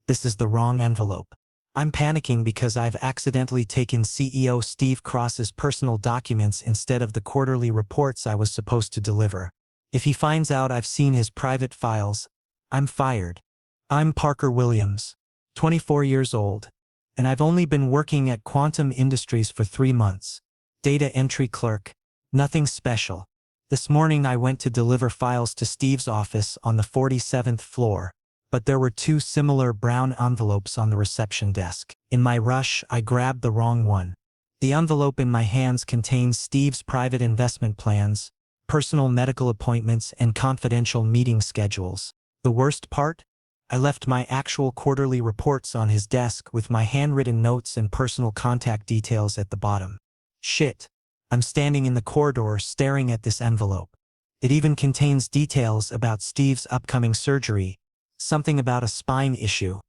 This is the wrong envelope. I'm panicking because I've accidentally taken CEO Steve Cross's personal documents instead of the quarterly reports I was supposed to deliver. If he finds out I've seen his private files, I'm fired. I'm Parker Williams, 24 years old, and I've only been working at Quantum Industries for 3 months. Data entry clerk. Nothing special. This morning I went to deliver files to Steve's office on the 47th floor, but there were 2 similar brown envelopes on the reception desk. In my rush, I grabbed the wrong one. The envelope in my hands contains Steve's private investment plans, personal medical appointments, and confidential meeting schedules. The worst part? I left my actual quarterly reports on his desk with my handwritten notes and personal contact details at the bottom. Shit. I'm standing in the corridor staring at this envelope. It even contains details about Steve's upcoming surgery, something about a spine issue.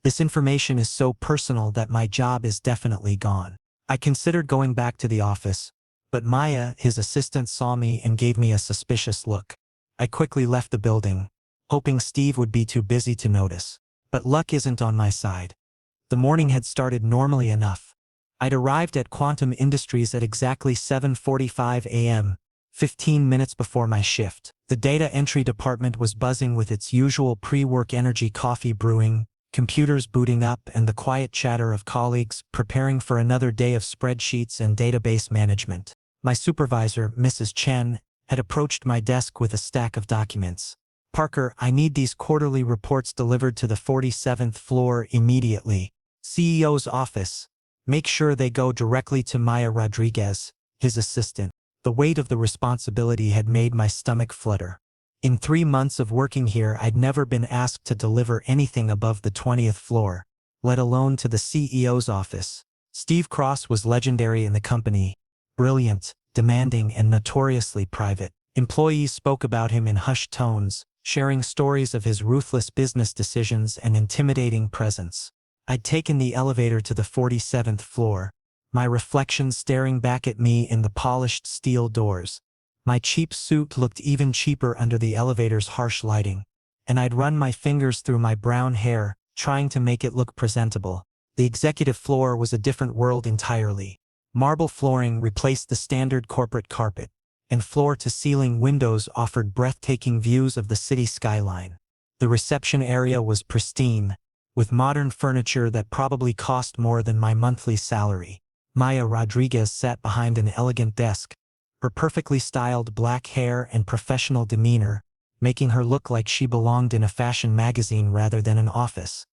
This information is so personal that my job is definitely gone. I considered going back to the office, but Maya, his assistant, saw me and gave me a suspicious look. I quickly left the building, hoping Steve would be too busy to notice. But luck isn't on my side. The morning had started normally enough. I'd arrived at Quantum Industries at exactly 7:45 a.m., 15 minutes before my shift. The data entry department was buzzing with its usual pre-work energy, coffee brewing, computers booting up, and the quiet chatter of colleagues preparing for another day of spreadsheets and database management. My supervisor, Mrs. Chen, had approached my desk with a stack of documents. "Parker, I need these quarterly reports delivered to the 47th floor immediately. CEO's office. Make sure they go directly to Maya Rodriguez," his assistant. The weight of the responsibility had made my stomach flutter. In 3 months of working here, I'd never been asked to deliver anything above the 20th floor, let alone to the CEO's office. Steve Cross was legendary in the company. Brilliant, demanding, and notoriously private. Employees spoke about him in hushed tones, sharing stories of his ruthless business decisions and intimidating presence. I'd taken the elevator to the 47th floor, my reflection staring back at me in the polished steel doors. My cheap suit looked even cheaper under the elevator's harsh lighting, and I'd run my fingers through my brown hair, trying to make it look presentable. The executive floor was a different world entirely. Marble flooring replaced the standard corporate carpet, and floor-to-ceiling windows offered breathtaking views of the city skyline. The reception area was pristine, with modern furniture that probably cost more than my monthly salary. Maya Rodriguez sat behind an elegant desk, her perfectly styled black hair and professional demeanor making her look like she belonged in a fashion magazine rather than an office.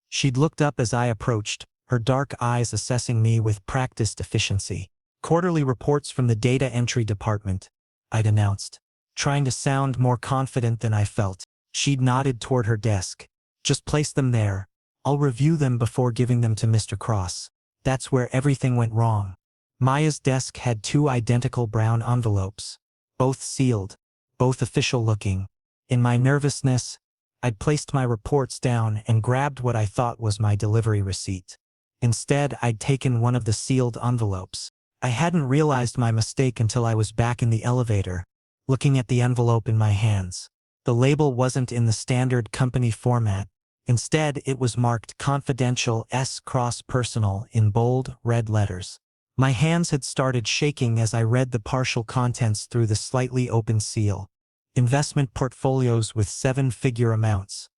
She'd looked up as I approached, her dark eyes assessing me with practiced efficiency. "Quarterly reports from the data entry department," I'd announced, trying to sound more confident than I felt. She'd nodded toward her desk. "Just place them there. I'll review them before giving them to Mr. Cross." That's where everything went wrong. Maya's desk had 2 identical brown envelopes, both sealed, both official-looking. In my nervousness, I'd placed my reports down and grabbed what I thought was my delivery receipt. Instead, I'd taken one of the sealed envelopes. I hadn't realized my mistake until I was back in the elevator, looking at the envelope in my hands. The label wasn't in the standard company format. Instead, it was marked Confidential S. Cross Personal in bold, red letters. My hands had started shaking as I read the partial contents through the slightly open seal. Investment portfolios with 7-figure amounts.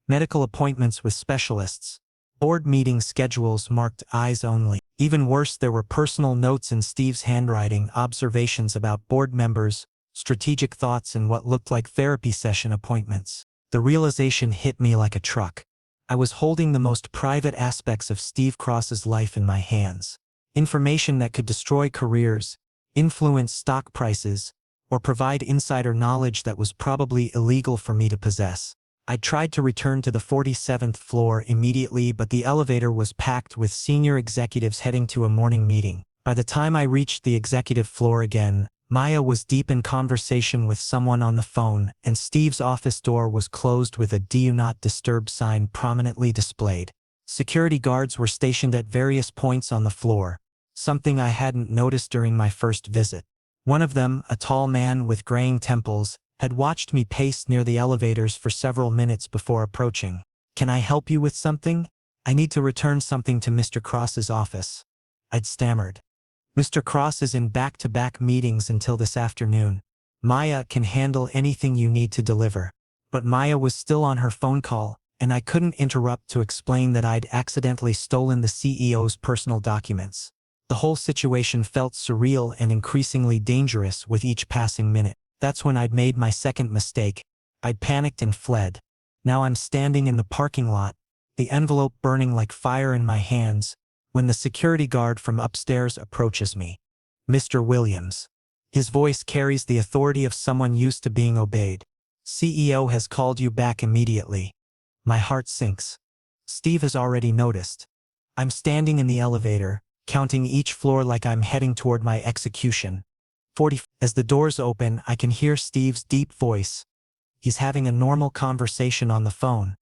Medical appointments with specialists. Board meeting schedules marked eyes only. Even worse, there were personal notes in Steve's handwriting, observations about board members, strategic thoughts, and what looked like therapy session appointments. The realization hit me like a truck. I was holding the most private aspects of Steve Cross's life in my hands. Information that could destroy careers, influence stock prices, or provide insider knowledge that was probably illegal for me to possess. I tried to return to the 47th floor immediately, but the elevator was packed with senior executives heading to a morning meeting. By the time I reached the executive floor again, Maya was deep in conversation with someone on the phone, and Steve's office door was closed with a "Do Not Disturb" sign prominently displayed. Security guards were stationed at various points on the floor, something I hadn't noticed during my first visit. One of them, a tall man with graying temples, had watched me pace near the elevators for several minutes before approaching. Can I help you with something? I need to return something to Mr. Cross's office. I'd stammered. Mr. Cross is in back-to-back meetings until this afternoon. Maya can handle anything you need to deliver. But Maya was still on her phone call, and I couldn't interrupt to explain that I'd accidentally stolen the CEO's personal documents. The whole situation felt surreal and increasingly dangerous with each passing minute. That's when I'd made my second mistake. I'd panicked and fled. Now I'm standing in the parking lot, the envelope burning like fire in my hands, when the security guard from upstairs approaches me. Mr. Williams. His voice carries the authority of someone used to being obeyed. CEO has called you back immediately. My heart sinks. Steve has already noticed. I'm standing in the elevator, counting each floor like I'm heading toward my execution. 40. As the doors open, I can hear Steve's deep voice. He's having a normal conversation on the phone,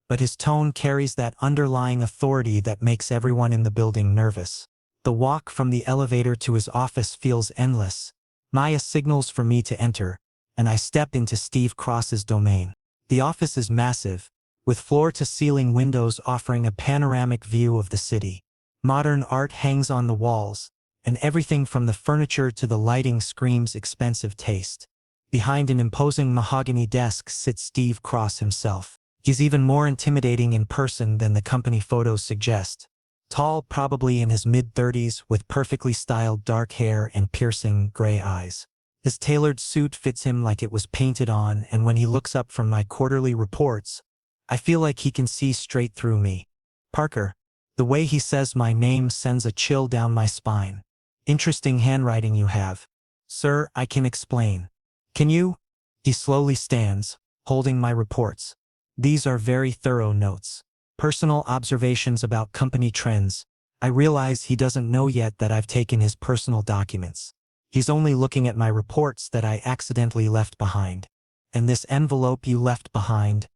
but his tone carries that underlying authority that makes everyone in the building nervous. The walk from the elevator to his office feels endless. Maya signals for me to enter, and I step into Steve Cross's domain. The office is massive, with floor-to-ceiling windows offering a panoramic view of the city. Modern art hangs on the walls, and everything from the furniture to the lighting screams expensive taste. Behind an imposing mahogany desk sits Steve Cross himself. He's even more intimidating in person than the company photos suggest. Tall, probably in his mid-30s, with perfectly styled dark hair and piercing gray eyes. His tailored suit fits him like it was painted on, and when he looks up from my quarterly reports, I feel like he can see straight through me. Parker. The way he says my name sends a chill down my spine. Interesting handwriting you have. Sir, I can explain. Can you? He slowly stands, holding my reports. These are very thorough notes. Personal observations about company trends. I realize he doesn't know yet that I've taken his personal documents. He's only looking at my reports that I accidentally left behind. And this envelope you left behind.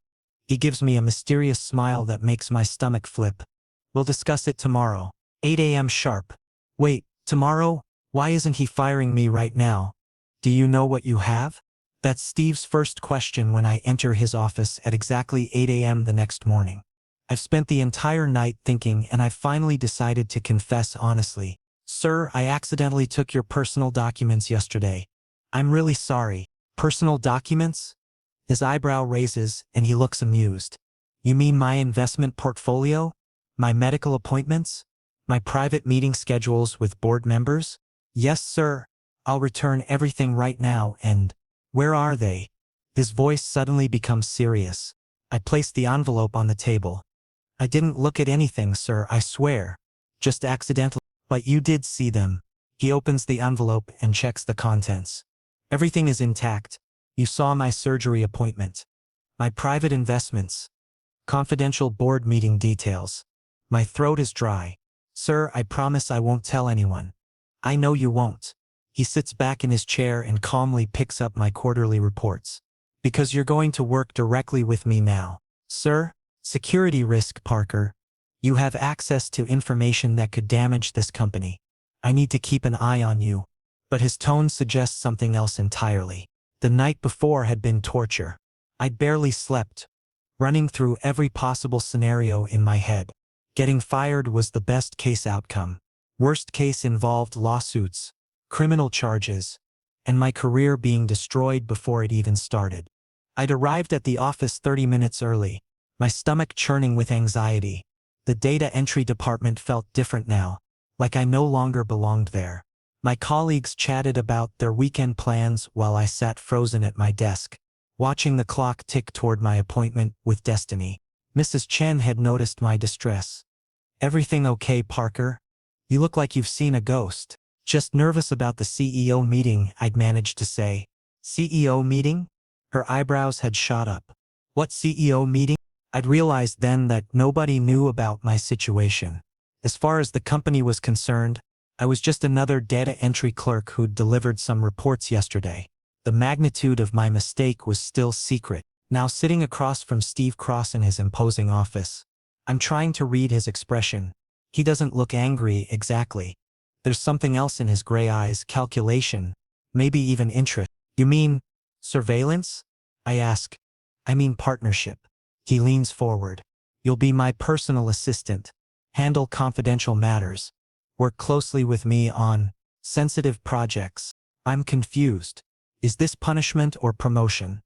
He gives me a mysterious smile that makes my stomach flip. We'll discuss it tomorrow. 8 a.m. sharp. Wait, tomorrow? Why isn't he firing me right now? Do you know what you have? That's Steve's first question when I enter his office at exactly 8 a.m. the next morning. I've spent the entire night thinking, and I finally decided to confess honestly. Sir, I accidentally took your personal documents yesterday. I'm really sorry. Personal documents? His eyebrow raises, and he looks amused. You mean my investment portfolio? My medical appointments? My private meeting schedules with board members? Yes, sir. I'll return everything right now and… Where are they? His voice suddenly becomes serious. I place the envelope on the table. I didn't look at anything, sir, I swear. Just accidentally. But you did see them. He opens the envelope and checks the contents. Everything is intact. You saw my surgery appointment. My private investments. Confidential board meeting details. My throat is dry. Sir, I promise I won't tell anyone. I know you won't. He sits back in his chair and calmly picks up my quarterly reports. Because you're going to work directly with me now. Sir, security risk, Parker. You have access to information that could damage this company. I need to keep an eye on you. But his tone suggests something else entirely. The night before had been torture. I'd barely slept, running through every possible scenario in my head. Getting fired was the best case outcome. Worst case involved lawsuits, criminal charges, and my career being destroyed before it even started. I'd arrived at the office 30 minutes early, my stomach churning with anxiety. The data entry department felt different now, like I no longer belonged there. My colleagues chatted about their weekend plans while I sat frozen at my desk, watching the clock tick toward my appointment with destiny. Mrs. Chen had noticed my distress. Everything okay, Parker? You look like you've seen a ghost. Just nervous about the CEO meeting, I'd managed to say. CEO meeting? Her eyebrows had shot up. What CEO meeting? I'd realized then that nobody knew about my situation. As far as the company was concerned, I was just another data entry clerk who'd delivered some reports yesterday. The magnitude of my mistake was still secret. Now sitting across from Steve Cross in his imposing office, I'm trying to read his expression. He doesn't look angry exactly. There's something else in his gray eyes, calculation, maybe even interest. You mean surveillance? I ask. I mean partnership. He leans forward. You'll be my personal assistant, handle confidential matters, work closely with me on sensitive projects. I'm confused. Is this punishment or promotion?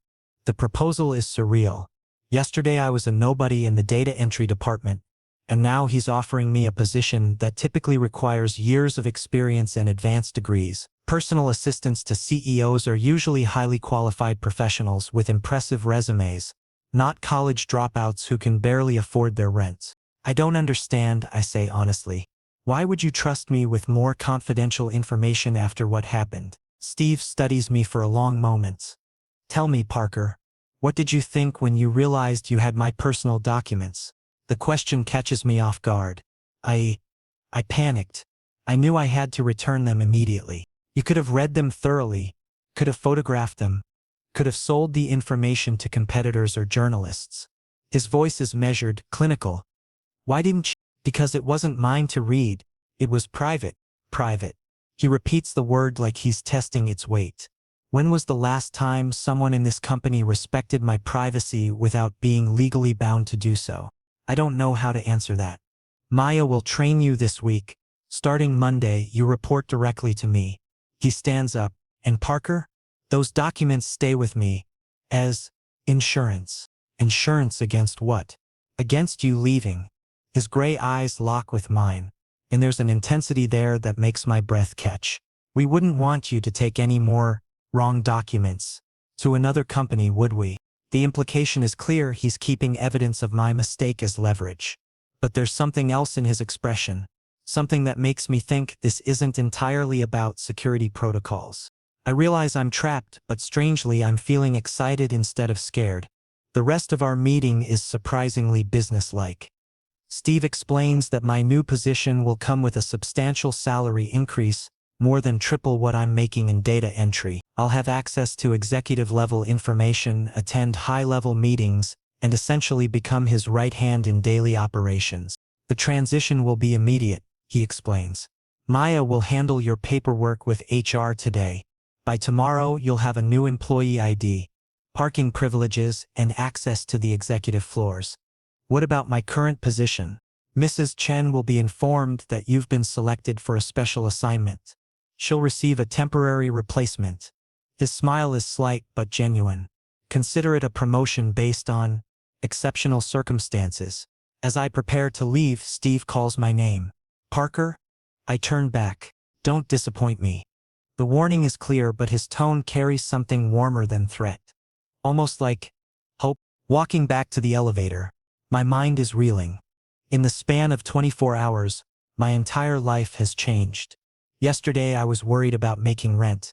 The proposal is surreal. Yesterday I was a nobody in the data entry department, and now he's offering me a position that typically requires years of experience and advanced degrees. Personal assistants to CEOs are usually highly qualified professionals with impressive resumes, not college dropouts who can barely afford their rent. I don't understand, I say honestly. Why would you trust me with more confidential information after what happened? Steve studies me for a long moment. Tell me, Parker, what did you think when you realized you had my personal documents? The question catches me off guard. I panicked. I knew I had to return them immediately. You could have read them thoroughly, could have photographed them, could have sold the information to competitors or journalists. His voice is measured, clinical. Why didn't you? Because it wasn't mine to read. It was private. Private. He repeats the word like he's testing its weight. When was the last time someone in this company respected my privacy without being legally bound to do so? I don't know how to answer that. Maya will train you this week. Starting Monday, you report directly to me. He stands up. And Parker? Those documents stay with me. As insurance. Insurance against what? Against you leaving. His gray eyes lock with mine. And there's an intensity there that makes my breath catch. We wouldn't want you to take any more wrong documents to another company, would we? The implication is clear. He's keeping evidence of my mistake as leverage. But there's something else in his expression. Something that makes me think this isn't entirely about security protocols. I realize I'm trapped, but strangely I'm feeling excited instead of scared. The rest of our meeting is surprisingly businesslike. Steve explains that my new position will come with a substantial salary increase, more than triple what I'm making in data entry. I'll have access to executive-level information, attend high-level meetings, and essentially become his right hand in daily operations. The transition will be immediate, he explains. Maya will handle your paperwork with HR today. By tomorrow, you'll have a new employee ID, parking privileges, and access to the executive floors. What about my current position? Mrs. Chen will be informed that you've been selected for a special assignment. She'll receive a temporary replacement. His smile is slight but genuine. Consider it a promotion based on exceptional circumstances. As I prepare to leave, Steve calls my name. Parker? I turn back. Don't disappoint me. The warning is clear, but his tone carries something warmer than threat. Almost like hope. Walking back to the elevator, my mind is reeling. In the span of 24 hours, my entire life has changed. Yesterday I was worried about making rent.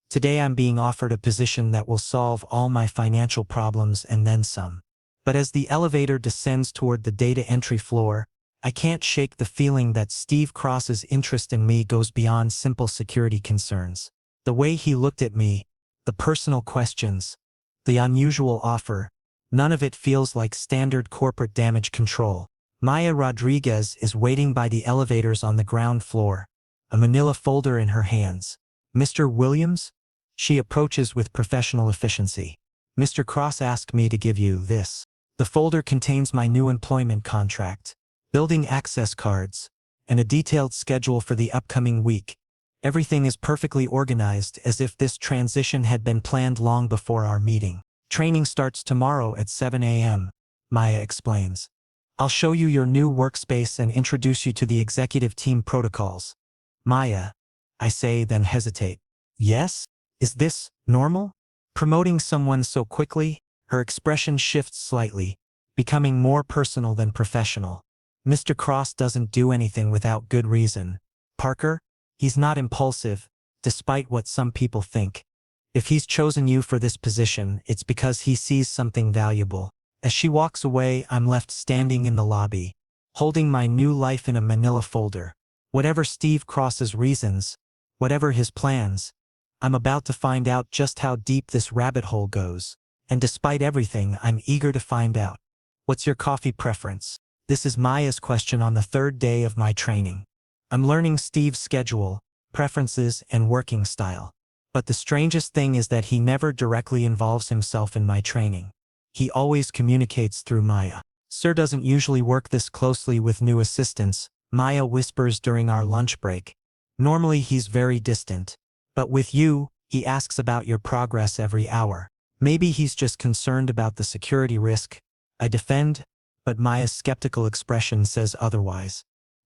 Today I'm being offered a position that will solve all my financial problems and then some. But as the elevator descends toward the data entry floor, I can't shake the feeling that Steve Cross's interest in me goes beyond simple security concerns. The way he looked at me, the personal questions, the unusual offer, none of it feels like standard corporate damage control. Maya Rodriguez is waiting by the elevators on the ground floor, a manila folder in her hands. Mr. Williams? She approaches with professional efficiency. Mr. Cross asked me to give you this. The folder contains my new employment contract, building access cards, and a detailed schedule for the upcoming week. Everything is perfectly organized, as if this transition had been planned long before our meeting. Training starts tomorrow at 7 a.m., Maya explains. I'll show you your new workspace and introduce you to the executive team protocols. Maya, I say, then hesitate. Yes? Is this normal? Promoting someone so quickly? Her expression shifts slightly, becoming more personal than professional. Mr. Cross doesn't do anything without good reason. Parker? He's not impulsive, despite what some people think. If he's chosen you for this position, it's because he sees something valuable. As she walks away, I'm left standing in the lobby, holding my new life in a manila folder. Whatever Steve Cross's reasons, whatever his plans, I'm about to find out just how deep this rabbit hole goes. And despite everything, I'm eager to find out. What's your coffee preference? This is Maya's question on the third day of my training. I'm learning Steve's schedule, preferences, and working style. But the strangest thing is that he never directly involves himself in my training. He always communicates through Maya. Sir doesn't usually work this closely with new assistants, Maya whispers during our lunch break. Normally he's very distant. But with you, he asks about your progress every hour. Maybe he's just concerned about the security risk. I defend, but Maya's skeptical expression says otherwise.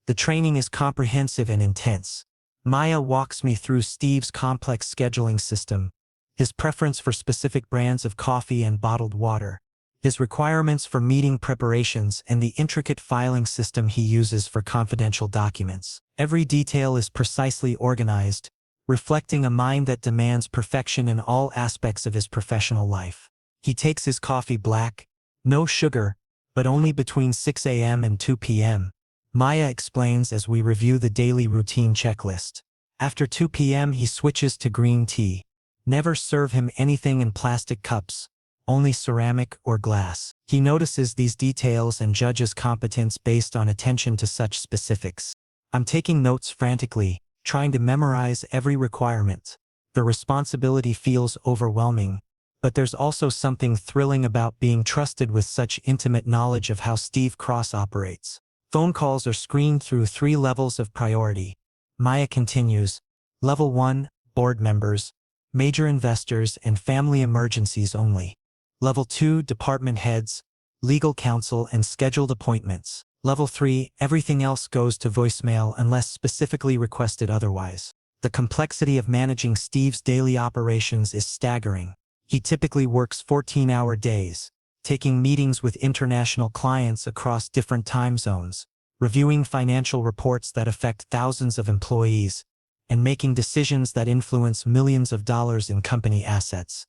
The training is comprehensive and intense. Maya walks me through Steve's complex scheduling system, his preference for specific brands of coffee and bottled water, his requirements for meeting preparations, and the intricate filing system he uses for confidential documents. Every detail is precisely organized, reflecting a mind that demands perfection in all aspects of his professional life. He takes his coffee black, no sugar, but only between 6 a.m. and 2 p.m. Maya explains as we review the daily routine checklist. After 2 p.m. he switches to green tea. Never serve him anything in plastic cups, only ceramic or glass. He notices these details and judges competence based on attention to such specifics. I'm taking notes frantically, trying to memorize every requirement. The responsibility feels overwhelming, but there's also something thrilling about being trusted with such intimate knowledge of how Steve Cross operates. Phone calls are screened through 3 levels of priority. Maya continues, Level 1, board members, major investors, and family emergencies only. Level 2, department heads, legal counsel, and scheduled appointments. Level 3, everything else goes to voicemail unless specifically requested otherwise. The complexity of managing Steve's daily operations is staggering. He typically works 14-hour days, taking meetings with international clients across different time zones, reviewing financial reports that affect thousands of employees, and making decisions that influence millions of dollars in company assets.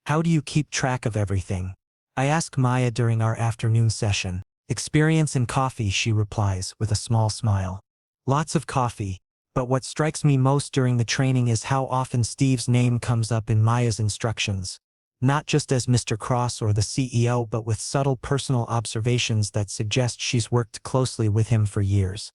How do you keep track of everything? I ask Maya during our afternoon session. Experience in coffee, she replies with a small smile. Lots of coffee, but what strikes me most during the training is how often Steve's name comes up in Maya's instructions. Not just as Mr. Cross or the CEO, but with subtle personal observations that suggest she's worked closely with him for years.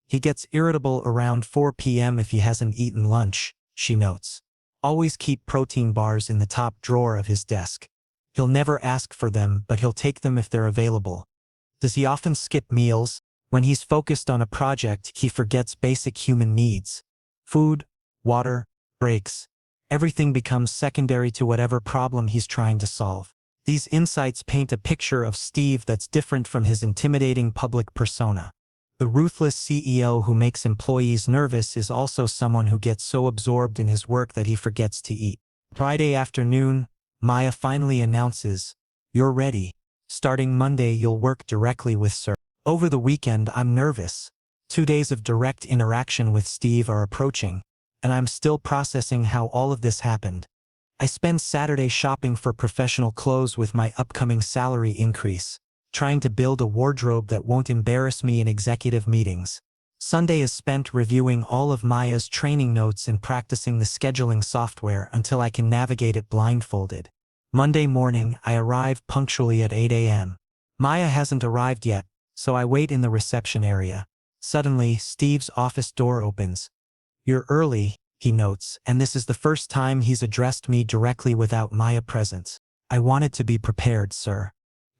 He gets irritable around 4 p.m. if he hasn't eaten lunch, she notes. Always keep protein bars in the top drawer of his desk. He'll never ask for them, but he'll take them if they're available. Does he often skip meals? When he's focused on a project, he forgets basic human needs. Food, water, breaks. Everything becomes secondary to whatever problem he's trying to solve. These insights paint a picture of Steve that's different from his intimidating public persona. The ruthless CEO who makes employees nervous is also someone who gets so absorbed in his work that he forgets to eat. Friday afternoon, Maya finally announces, "You're ready. Starting Monday you'll work directly with Sir." Over the weekend I'm nervous. 2 days of direct interaction with Steve are approaching, and I'm still processing how all of this happened. I spend Saturday shopping for professional clothes with my upcoming salary increase, trying to build a wardrobe that won't embarrass me in executive meetings. Sunday is spent reviewing all of Maya's training notes and practicing the scheduling software until I can navigate it blindfolded. Monday morning, I arrive punctually at 8 a.m. Maya hasn't arrived yet, so I wait in the reception area. Suddenly, Steve's office door opens. "You're early," he notes, and this is the first time he's addressed me directly without Maya present. "I wanted to be prepared, sir."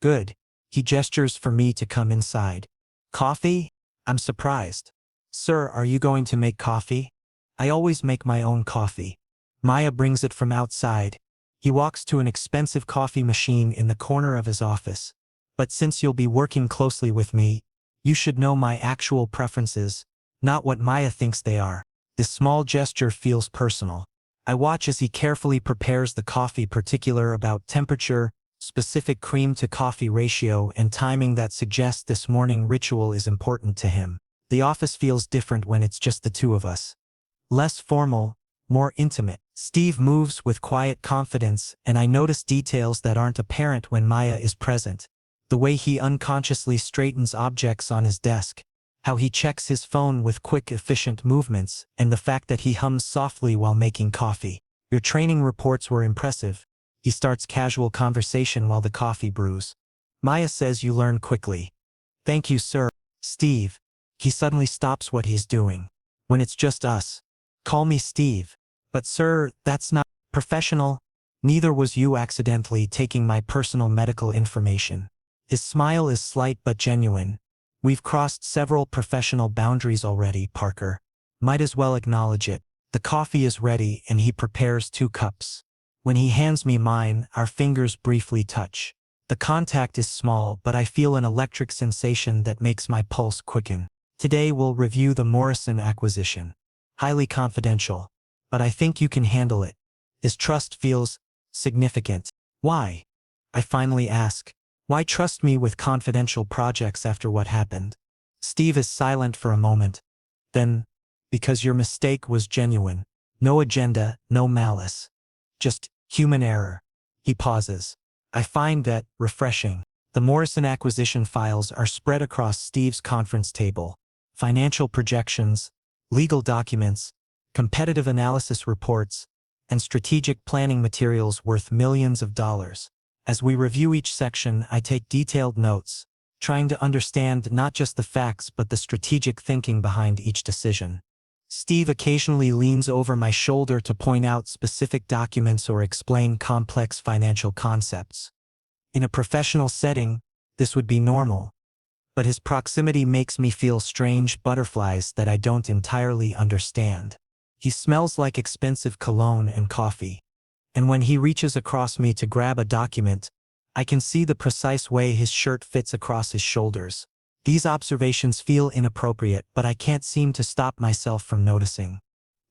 "Good." He gestures for me to come inside. "Coffee?" I'm surprised. "Sir, are you going to make coffee?" "I always make my own coffee." Maya brings it from outside. He walks to an expensive coffee machine in the corner of his office. "But since you'll be working closely with me, you should know my actual preferences, not what Maya thinks they are." This small gesture feels personal. I watch as he carefully prepares the coffee, particular about temperature, specific cream-to-coffee ratio, and timing that suggests this morning ritual is important to him. The office feels different when it's just the two of us. Less formal, more intimate. Steve moves with quiet confidence, and I notice details that aren't apparent when Maya is present. The way he unconsciously straightens objects on his desk, how he checks his phone with quick, efficient movements, and the fact that he hums softly while making coffee. "Your training reports were impressive." He starts casual conversation while the coffee brews. "Maya says you learn quickly." "Thank you, sir." "Steve." He suddenly stops what he's doing. "When it's just us, call me Steve." "But sir, that's not professional." "Neither was you accidentally taking my personal medical information." His smile is slight but genuine. We've crossed several professional boundaries already, Parker. Might as well acknowledge it. The coffee is ready and he prepares 2 cups. When he hands me mine, our fingers briefly touch. The contact is small, but I feel an electric sensation that makes my pulse quicken. Today we'll review the Morrison acquisition. Highly confidential. But I think you can handle it. His trust feels significant. Why? I finally ask. Why trust me with confidential projects after what happened? Steve is silent for a moment. Then, because your mistake was genuine. No agenda, no malice. Just human error. He pauses. I find that refreshing. The Morrison acquisition files are spread across Steve's conference table. Financial projections, legal documents, competitive analysis reports, and strategic planning materials worth millions of dollars. As we review each section, I take detailed notes, trying to understand not just the facts but the strategic thinking behind each decision. Steve occasionally leans over my shoulder to point out specific documents or explain complex financial concepts. In a professional setting, this would be normal. But his proximity makes me feel strange butterflies that I don't entirely understand. He smells like expensive cologne and coffee. And when he reaches across me to grab a document, I can see the precise way his shirt fits across his shoulders. These observations feel inappropriate, but I can't seem to stop myself from noticing.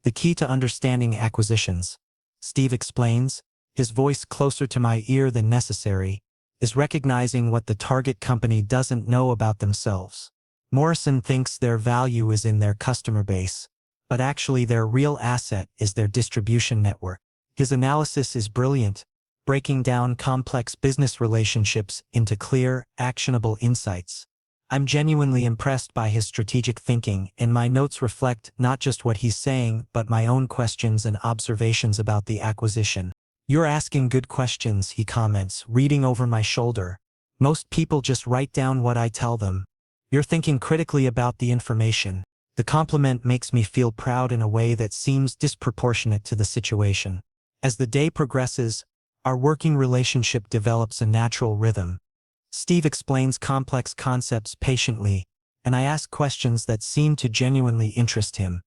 The key to understanding acquisitions, Steve explains, his voice closer to my ear than necessary, is recognizing what the target company doesn't know about themselves. Morrison thinks their value is in their customer base, but actually their real asset is their distribution network. His analysis is brilliant, breaking down complex business relationships into clear, actionable insights. I'm genuinely impressed by his strategic thinking, and my notes reflect not just what he's saying but my own questions and observations about the acquisition. You're asking good questions, he comments, reading over my shoulder. Most people just write down what I tell them. You're thinking critically about the information. The compliment makes me feel proud in a way that seems disproportionate to the situation. As the day progresses, our working relationship develops a natural rhythm. Steve explains complex concepts patiently, and I ask questions that seem to genuinely interest him.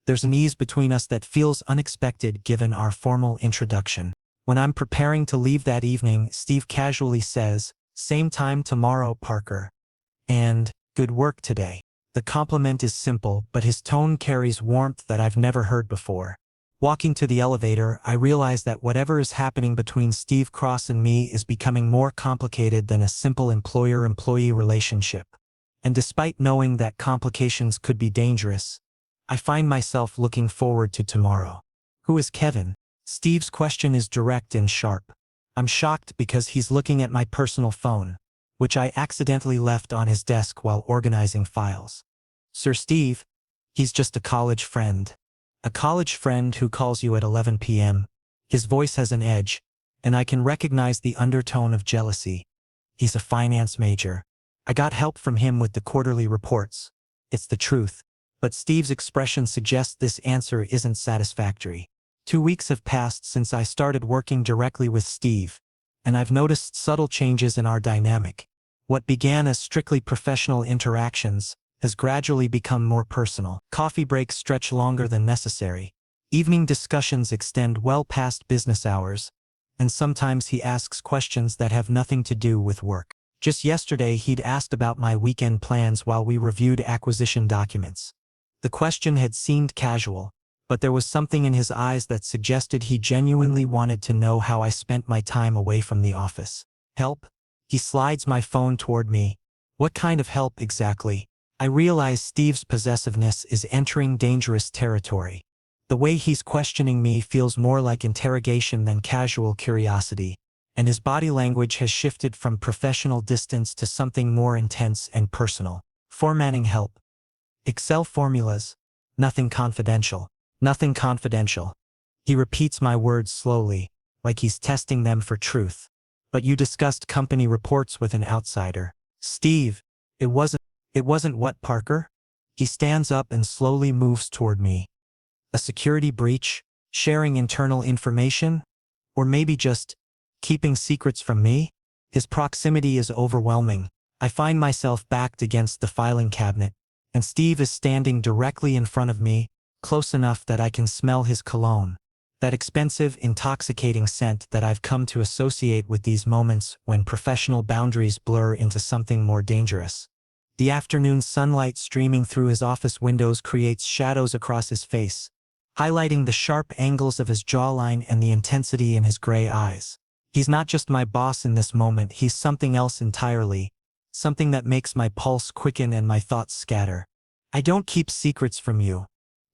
There's an ease between us that feels unexpected given our formal introduction. When I'm preparing to leave that evening, Steve casually says, "Same time tomorrow, Parker." And, "Good work today." The compliment is simple, but his tone carries warmth that I've never heard before. Walking to the elevator, I realize that whatever is happening between Steve Cross and me is becoming more complicated than a simple employer-employee relationship. And despite knowing that complications could be dangerous, I find myself looking forward to tomorrow. Who is Kevin? Steve's question is direct and sharp. I'm shocked because he's looking at my personal phone, which I accidentally left on his desk while organizing files. Sir Steve, he's just a college friend. A college friend who calls you at 11 p.m. His voice has an edge, and I can recognize the undertone of jealousy. He's a finance major. I got help from him with the quarterly reports. It's the truth. But Steve's expression suggests this answer isn't satisfactory. 2 weeks have passed since I started working directly with Steve, and I've noticed subtle changes in our dynamic. What began as strictly professional interactions has gradually become more personal. Coffee breaks stretch longer than necessary. Evening discussions extend well past business hours, and sometimes he asks questions that have nothing to do with work. Just yesterday he'd asked about my weekend plans while we reviewed acquisition documents. The question had seemed casual, but there was something in his eyes that suggested he genuinely wanted to know how I spent my time away from the office. Help? He slides my phone toward me. What kind of help exactly? I realize Steve's possessiveness is entering dangerous territory. The way he's questioning me feels more like interrogation than casual curiosity, and his body language has shifted from professional distance to something more intense and personal. Formatting help. Excel formulas. Nothing confidential. Nothing confidential. He repeats my words slowly, like he's testing them for truth. But you discussed company reports with an outsider. Steve, it wasn't what, Parker? He stands up and slowly moves toward me. A security breach? Sharing internal information? Or maybe just keeping secrets from me? His proximity is overwhelming. I find myself backed against the filing cabinet, and Steve is standing directly in front of me, close enough that I can smell his cologne. That expensive, intoxicating scent that I've come to associate with these moments when professional boundaries blur into something more dangerous. The afternoon sunlight streaming through his office windows creates shadows across his face, highlighting the sharp angles of his jawline and the intensity in his gray eyes. He's not just my boss in this moment, he's something else entirely, something that makes my pulse quicken and my thoughts scatter. I don't keep secrets from you.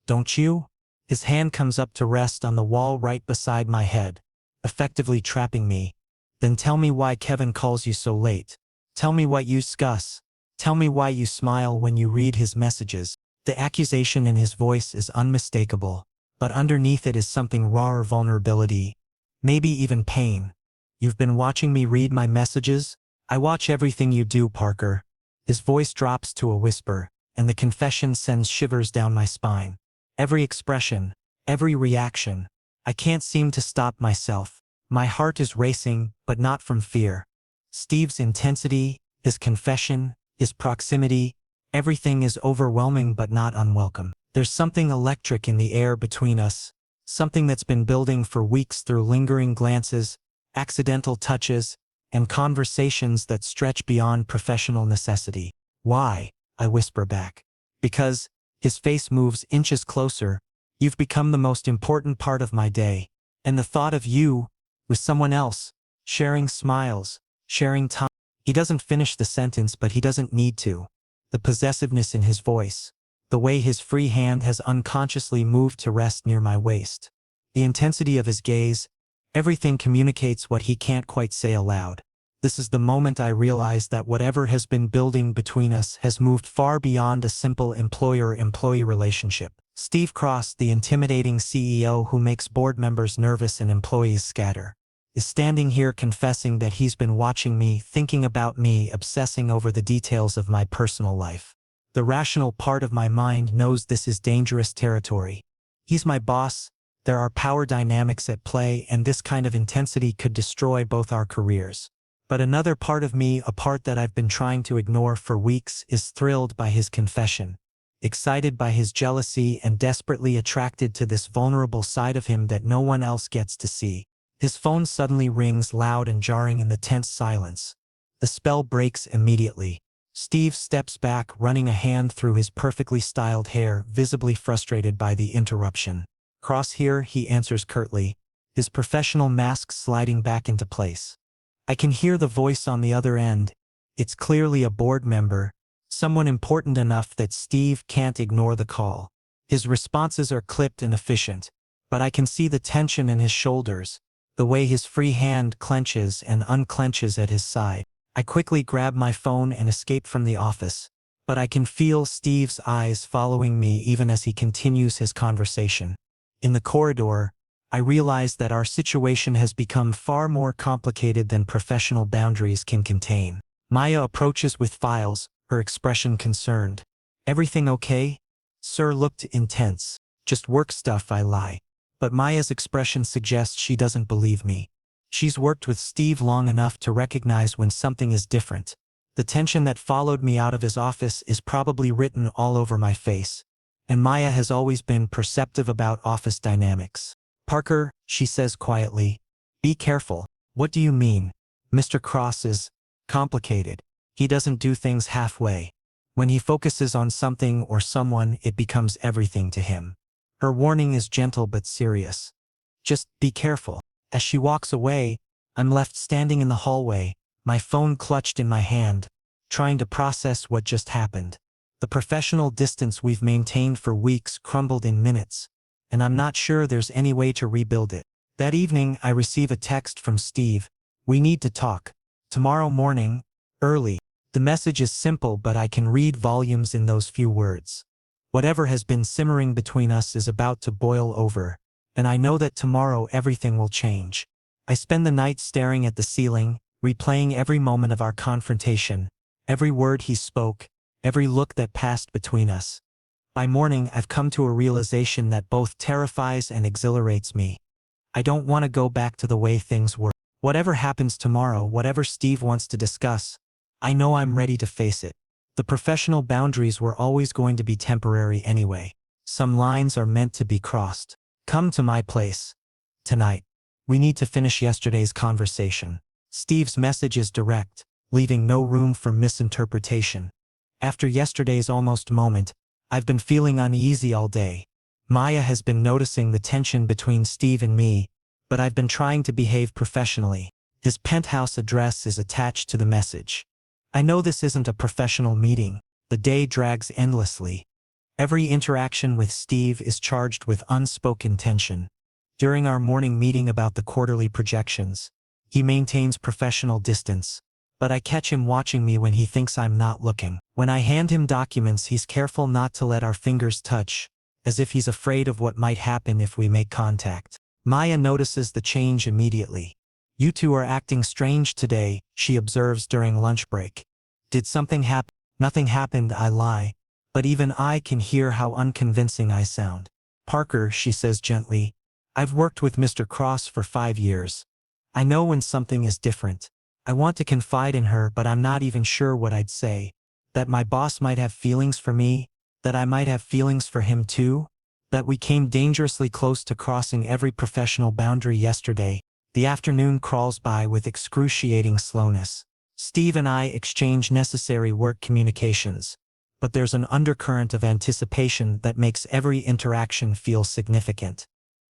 Don't you? His hand comes up to rest on the wall right beside my head, effectively trapping me. Then tell me why Kevin calls you so late. Tell me what you discuss. Tell me why you smile when you read his messages. The accusation in his voice is unmistakable, but underneath it is something rawer: vulnerability, maybe even pain. You've been watching me read my messages? I watch everything you do, Parker. His voice drops to a whisper, and the confession sends shivers down my spine. Every expression, every reaction. I can't seem to stop myself. My heart is racing, but not from fear. Steve's intensity, his confession, his proximity, everything is overwhelming but not unwelcome. There's something electric in the air between us, something that's been building for weeks through lingering glances, accidental touches, and conversations that stretch beyond professional necessity. Why? I whisper back. Because, his face moves inches closer, you've become the most important part of my day, and the thought of you, with someone else, sharing smiles, sharing time. He doesn't finish the sentence, but he doesn't need to. The possessiveness in his voice, the way his free hand has unconsciously moved to rest near my waist, the intensity of his gaze, everything communicates what he can't quite say aloud. This is the moment I realize that whatever has been building between us has moved far beyond a simple employer-employee relationship. Steve Cross, the intimidating CEO who makes board members nervous and employees scatter, is standing here confessing that he's been watching me, thinking about me, obsessing over the details of my personal life. The rational part of my mind knows this is dangerous territory. He's my boss, there are power dynamics at play, and this kind of intensity could destroy both our careers. But another part of me, a part that I've been trying to ignore for weeks, is thrilled by his confession, excited by his jealousy, and desperately attracted to this vulnerable side of him that no one else gets to see. His phone suddenly rings loud and jarring in the tense silence. The spell breaks immediately. Steve steps back, running a hand through his perfectly styled hair, visibly frustrated by the interruption. Cross here, he answers curtly, his professional mask sliding back into place. I can hear the voice on the other end. It's clearly a board member, someone important enough that Steve can't ignore the call. His responses are clipped and efficient, but I can see the tension in his shoulders, the way his free hand clenches and unclenches at his side. I quickly grab my phone and escape from the office, but I can feel Steve's eyes following me even as he continues his conversation. In the corridor, I realize that our situation has become far more complicated than professional boundaries can contain. Maya approaches with files, her expression concerned. Everything okay? Sir looked intense. Just work stuff, I lie. But Maya's expression suggests she doesn't believe me. She's worked with Steve long enough to recognize when something is different. The tension that followed me out of his office is probably written all over my face. And Maya has always been perceptive about office dynamics. Parker, she says quietly, be careful. What do you mean? Mr. Cross is complicated. He doesn't do things halfway. When he focuses on something or someone, it becomes everything to him. Her warning is gentle but serious. Just be careful. As she walks away, I'm left standing in the hallway, my phone clutched in my hand, trying to process what just happened. The professional distance we've maintained for weeks crumbled in minutes, and I'm not sure there's any way to rebuild it. That evening, I receive a text from Steve. We need to talk. Tomorrow morning, early. The message is simple, but I can read volumes in those few words. Whatever has been simmering between us is about to boil over, and I know that tomorrow everything will change. I spend the night staring at the ceiling, replaying every moment of our confrontation, every word he spoke, every look that passed between us. By morning, I've come to a realization that both terrifies and exhilarates me. I don't want to go back to the way things were. Whatever happens tomorrow, whatever Steve wants to discuss, I know I'm ready to face it. The professional boundaries were always going to be temporary anyway. Some lines are meant to be crossed. Come to my place. Tonight. We need to finish yesterday's conversation. Steve's message is direct, leaving no room for misinterpretation. After yesterday's almost moment, I've been feeling uneasy all day. Maya has been noticing the tension between Steve and me, but I've been trying to behave professionally. His penthouse address is attached to the message. I know this isn't a professional meeting. The day drags endlessly. Every interaction with Steve is charged with unspoken tension. During our morning meeting about the quarterly projections, he maintains professional distance, but I catch him watching me when he thinks I'm not looking. When I hand him documents, he's careful not to let our fingers touch, as if he's afraid of what might happen if we make contact. Maya notices the change immediately. You two are acting strange today, she observes during lunch break. Did something happen? Nothing happened, I lie, but even I can hear how unconvincing I sound. Parker, she says gently, I've worked with Mr. Cross for 5 years. I know when something is different. I want to confide in her, but I'm not even sure what I'd say. That my boss might have feelings for me, that I might have feelings for him too, that we came dangerously close to crossing every professional boundary yesterday. The afternoon crawls by with excruciating slowness. Steve and I exchange necessary work communications, but there's an undercurrent of anticipation that makes every interaction feel significant.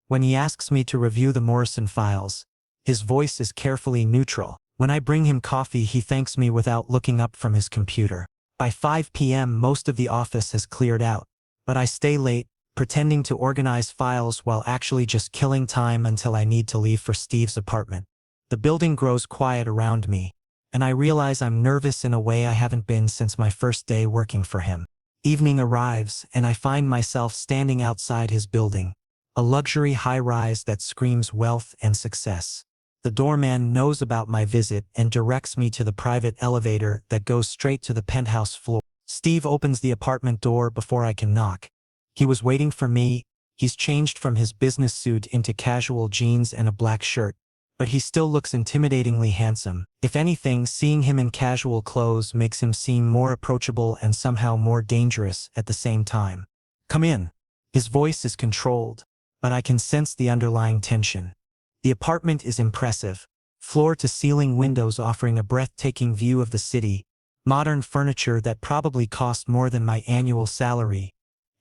When he asks me to review the Morrison files, his voice is carefully neutral. When I bring him coffee, he thanks me without looking up from his computer. By 5 p.m. most of the office has cleared out, but I stay late, pretending to organize files while actually just killing time until I need to leave for Steve's apartment. The building grows quiet around me, and I realize I'm nervous in a way I haven't been since my first day working for him. Evening arrives, and I find myself standing outside his building, a luxury high-rise that screams wealth and success. The doorman knows about my visit and directs me to the private elevator that goes straight to the penthouse floor. Steve opens the apartment door before I can knock. He was waiting for me. He's changed from his business suit into casual jeans and a black shirt, but he still looks intimidatingly handsome. If anything, seeing him in casual clothes makes him seem more approachable and somehow more dangerous at the same time. Come in. His voice is controlled, but I can sense the underlying tension. The apartment is impressive, floor-to-ceiling windows offering a breathtaking view of the city, modern furniture that probably cost more than my annual salary,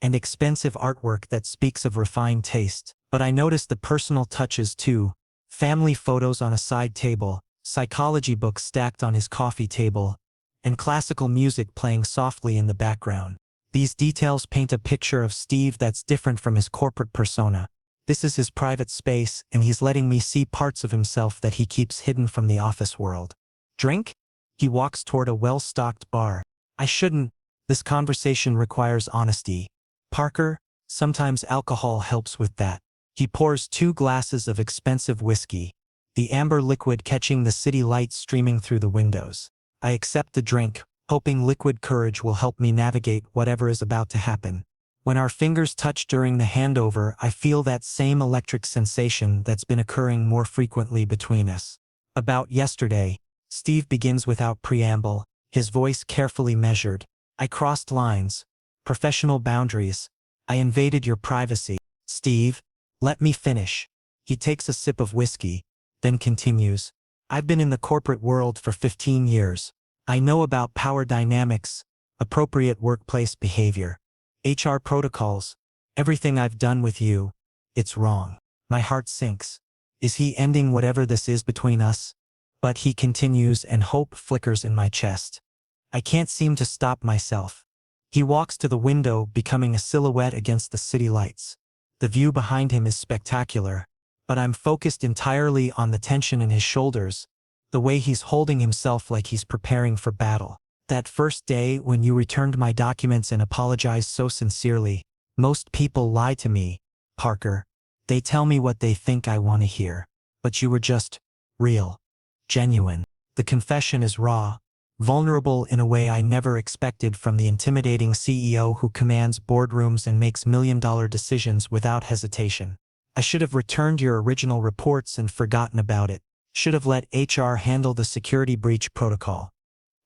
and expensive artwork that speaks of refined taste. But I notice the personal touches too. Family photos on a side table, psychology books stacked on his coffee table, and classical music playing softly in the background. These details paint a picture of Steve that's different from his corporate persona. This is his private space, and he's letting me see parts of himself that he keeps hidden from the office world. Drink? He walks toward a well-stocked bar. I shouldn't. This conversation requires honesty. Parker, sometimes alcohol helps with that. He pours 2 glasses of expensive whiskey, the amber liquid catching the city lights streaming through the windows. I accept the drink, hoping liquid courage will help me navigate whatever is about to happen. When our fingers touch during the handover, I feel that same electric sensation that's been occurring more frequently between us. About yesterday, Steve begins without preamble, his voice carefully measured. I crossed lines, professional boundaries. I invaded your privacy. Steve, let me finish. He takes a sip of whiskey, then continues. I've been in the corporate world for 15 years. I know about power dynamics, appropriate workplace behavior, HR protocols, everything I've done with you. It's wrong. My heart sinks. Is he ending whatever this is between us? But he continues, and hope flickers in my chest. I can't seem to stop myself. He walks to the window, becoming a silhouette against the city lights. The view behind him is spectacular, but I'm focused entirely on the tension in his shoulders, the way he's holding himself like he's preparing for battle. That first day when you returned my documents and apologized so sincerely, most people lie to me, Parker. They tell me what they think I want to hear. But you were just real, genuine. The confession is raw, vulnerable in a way I never expected from the intimidating CEO who commands boardrooms and makes million-dollar decisions without hesitation. I should have returned your original reports and forgotten about it, Should have let HR handle the security breach protocol.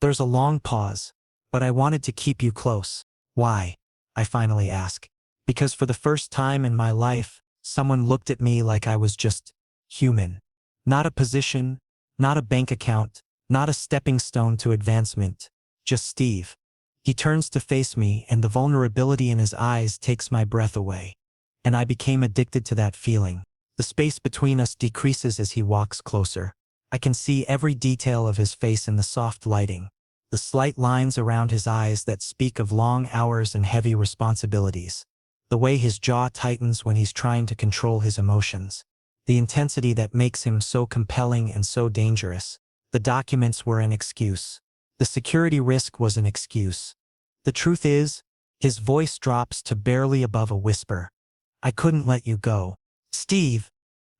There's a long pause. But I wanted to keep you close. Why? I finally ask. Because for the first time in my life, someone looked at me like I was just human. Not a position, not a bank account, not a stepping stone to advancement. Just Steve. He turns to face me, and the vulnerability in his eyes takes my breath away. And I became addicted to that feeling. The space between us decreases as he walks closer. I can see every detail of his face in the soft lighting. The slight lines around his eyes that speak of long hours and heavy responsibilities. The way his jaw tightens when he's trying to control his emotions. The intensity that makes him so compelling and so dangerous. The documents were an excuse. The security risk was an excuse. The truth is, his voice drops to barely above a whisper. I couldn't let you go. Steve,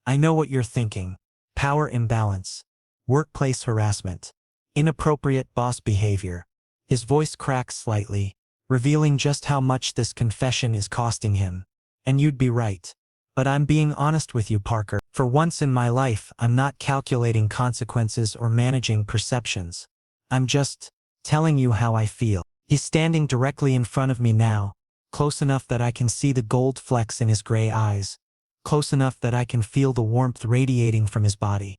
I know what you're thinking. Power imbalance. Workplace harassment. Inappropriate boss behavior. His voice cracks slightly, revealing just how much this confession is costing him. And you'd be right. But I'm being honest with you, Parker. For once in my life, I'm not calculating consequences or managing perceptions. I'm just telling you how I feel. He's standing directly in front of me now, close enough that I can see the gold flecks in his gray eyes, close enough that I can feel the warmth radiating from his body.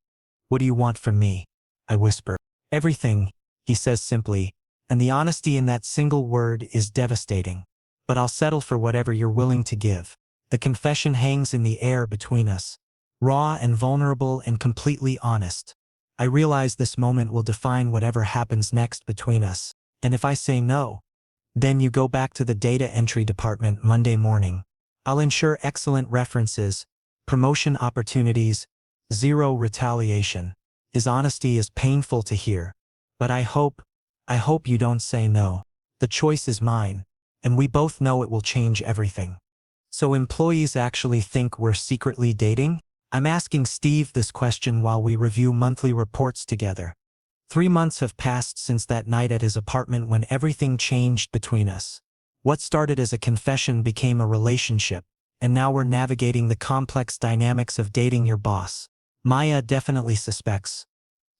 What do you want from me? I whisper. Everything, he says simply, and the honesty in that single word is devastating. But I'll settle for whatever you're willing to give. The confession hangs in the air between us, raw and vulnerable and completely honest. I realize this moment will define whatever happens next between us. And if I say no, then you go back to the data entry department Monday morning. I'll ensure excellent references, promotion opportunities, zero retaliation. His honesty is painful to hear. But I hope you don't say no. The choice is mine, and we both know it will change everything. So employees actually think we're secretly dating? I'm asking Steve this question while we review monthly reports together. 3 months have passed since that night at his apartment when everything changed between us. What started as a confession became a relationship, and now we're navigating the complex dynamics of dating your boss. Maya definitely suspects,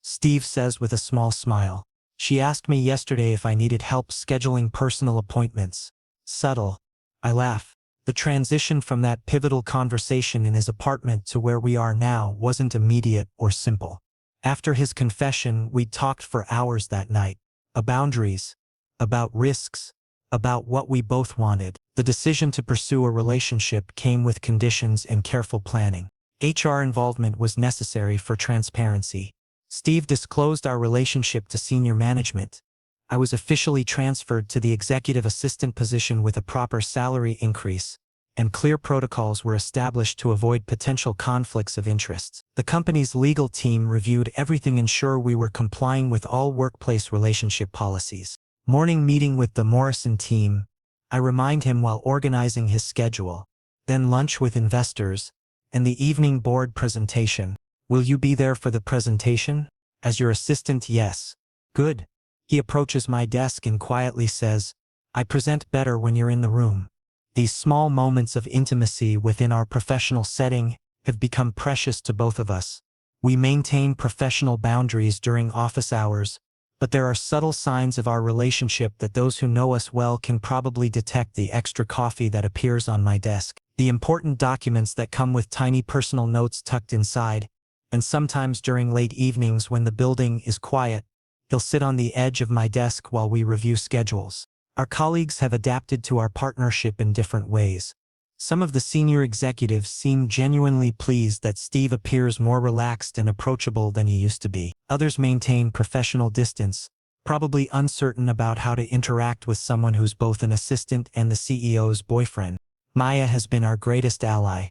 Steve says with a small smile. She asked me yesterday if I needed help scheduling personal appointments. Subtle. I laugh. The transition from that pivotal conversation in his apartment to where we are now wasn't immediate or simple. After his confession, we talked for hours that night. About boundaries, about risks, about what we both wanted. The decision to pursue a relationship came with conditions and careful planning. HR involvement was necessary for transparency. Steve disclosed our relationship to senior management. I was officially transferred to the executive assistant position with a proper salary increase, and clear protocols were established to avoid potential conflicts of interest. The company's legal team reviewed everything to ensure we were complying with all workplace relationship policies. Morning meeting with the Morrison team. I remind him while organizing his schedule. Then lunch with investors, and the evening board presentation. Will you be there for the presentation? As your assistant, yes. Good. He approaches my desk and quietly says, I present better when you're in the room. These small moments of intimacy within our professional setting have become precious to both of us. We maintain professional boundaries during office hours, but there are subtle signs of our relationship that those who know us well can probably detect: the extra coffee that appears on my desk, the important documents that come with tiny personal notes tucked inside, and sometimes during late evenings when the building is quiet, he'll sit on the edge of my desk while we review schedules. Our colleagues have adapted to our partnership in different ways. Some of the senior executives seem genuinely pleased that Steve appears more relaxed and approachable than he used to be. Others maintain professional distance, probably uncertain about how to interact with someone who's both an assistant and the CEO's boyfriend. Maya has been our greatest ally.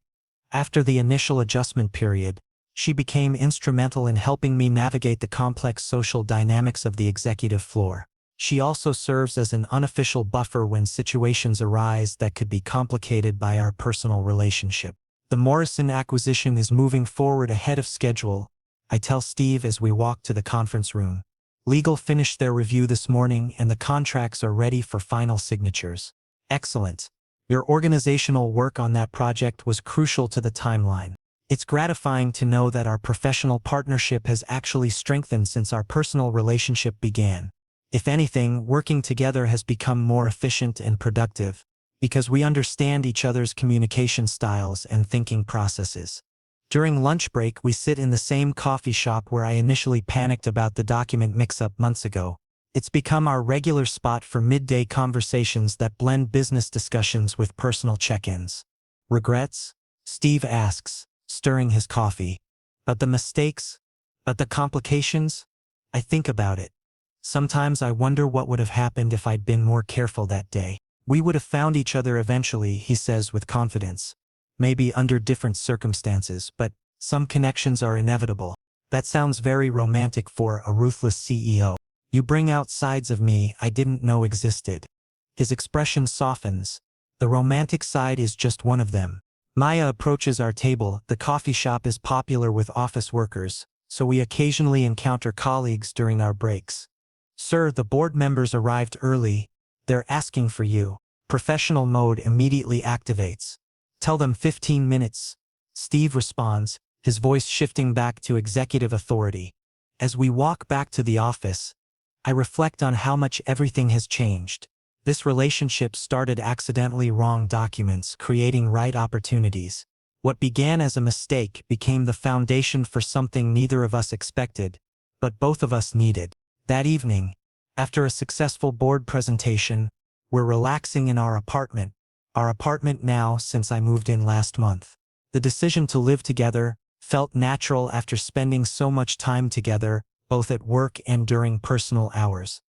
After the initial adjustment period, she became instrumental in helping me navigate the complex social dynamics of the executive floor. She also serves as an unofficial buffer when situations arise that could be complicated by our personal relationship. The Morrison acquisition is moving forward ahead of schedule, I tell Steve as we walk to the conference room. Legal finished their review this morning and the contracts are ready for final signatures. Excellent. Your organizational work on that project was crucial to the timeline. It's gratifying to know that our professional partnership has actually strengthened since our personal relationship began. If anything, working together has become more efficient and productive, because we understand each other's communication styles and thinking processes. During lunch break, we sit in the same coffee shop where I initially panicked about the document mix-up months ago. It's become our regular spot for midday conversations that blend business discussions with personal check-ins. Regrets? Steve asks, stirring his coffee. But the mistakes? But the complications? I think about it. Sometimes I wonder what would have happened if I'd been more careful that day. We would have found each other eventually, he says with confidence. Maybe under different circumstances, but some connections are inevitable. That sounds very romantic for a ruthless CEO. You bring out sides of me I didn't know existed. His expression softens. The romantic side is just one of them. Maya approaches our table. The coffee shop is popular with office workers, so we occasionally encounter colleagues during our breaks. Sir, the board members arrived early. They're asking for you. Professional mode immediately activates. Tell them 15 minutes. Steve responds, his voice shifting back to executive authority. As we walk back to the office, I reflect on how much everything has changed. This relationship started accidentally wrong documents, creating right opportunities. What began as a mistake became the foundation for something neither of us expected, but both of us needed. That evening, after a successful board presentation, we're relaxing in our apartment now since I moved in last month. The decision to live together felt natural after spending so much time together, both at work and during personal hours.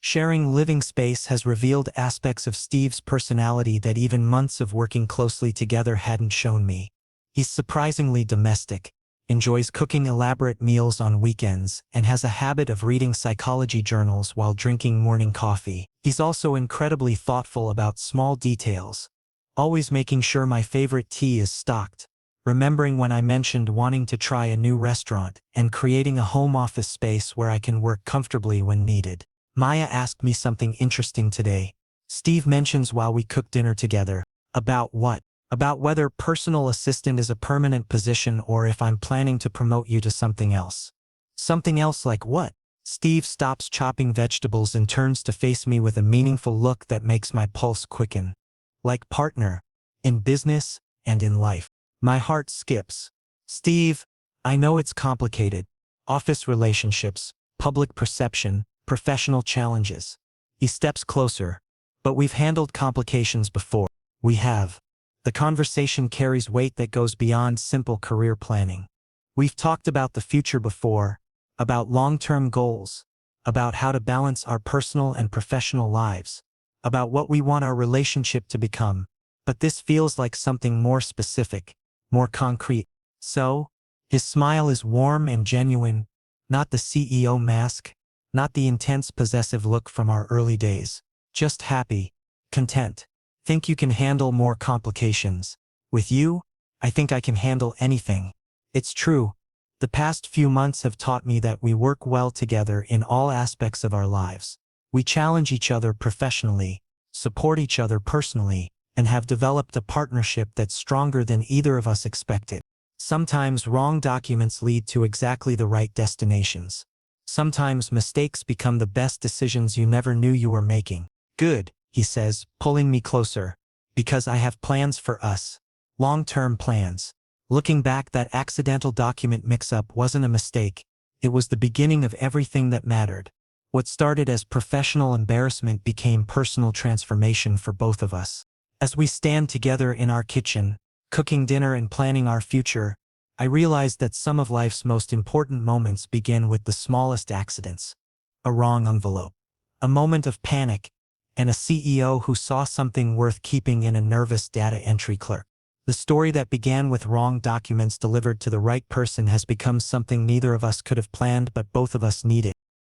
Sharing living space has revealed aspects of Steve's personality that even months of working closely together hadn't shown me. He's surprisingly domestic, enjoys cooking elaborate meals on weekends, and has a habit of reading psychology journals while drinking morning coffee. He's also incredibly thoughtful about small details, always making sure my favorite tea is stocked, remembering when I mentioned wanting to try a new restaurant, and creating a home office space where I can work comfortably when needed. Maya asked me something interesting today. Steve mentions while we cook dinner together. About what? About whether personal assistant is a permanent position or if I'm planning to promote you to something else. Something else like what? Steve stops chopping vegetables and turns to face me with a meaningful look that makes my pulse quicken. Like partner, in business and in life. My heart skips. Steve, I know it's complicated. Office relationships, public perception, professional challenges. He steps closer. But we've handled complications before. We have. The conversation carries weight that goes beyond simple career planning. We've talked about the future before, about long-term goals, about how to balance our personal and professional lives, about what we want our relationship to become. But this feels like something more specific, more concrete. So, his smile is warm and genuine, not the CEO mask, not the intense possessive look from our early days. Just happy, content. Think you can handle more complications. With you, I think I can handle anything. It's true. The past few months have taught me that we work well together in all aspects of our lives. We challenge each other professionally, support each other personally, and have developed a partnership that's stronger than either of us expected. Sometimes wrong documents lead to exactly the right destinations. Sometimes mistakes become the best decisions you never knew you were making. Good, he says, pulling me closer. Because I have plans for us. Long-term plans. Looking back, that accidental document mix-up wasn't a mistake. It was the beginning of everything that mattered. What started as professional embarrassment became personal transformation for both of us. As we stand together in our kitchen, cooking dinner and planning our future, I realized that some of life's most important moments begin with the smallest accidents. A wrong envelope. A moment of panic, and a CEO who saw something worth keeping in a nervous data entry clerk. The story that began with wrong documents delivered to the right person has become something neither of us could have planned but both of us needed.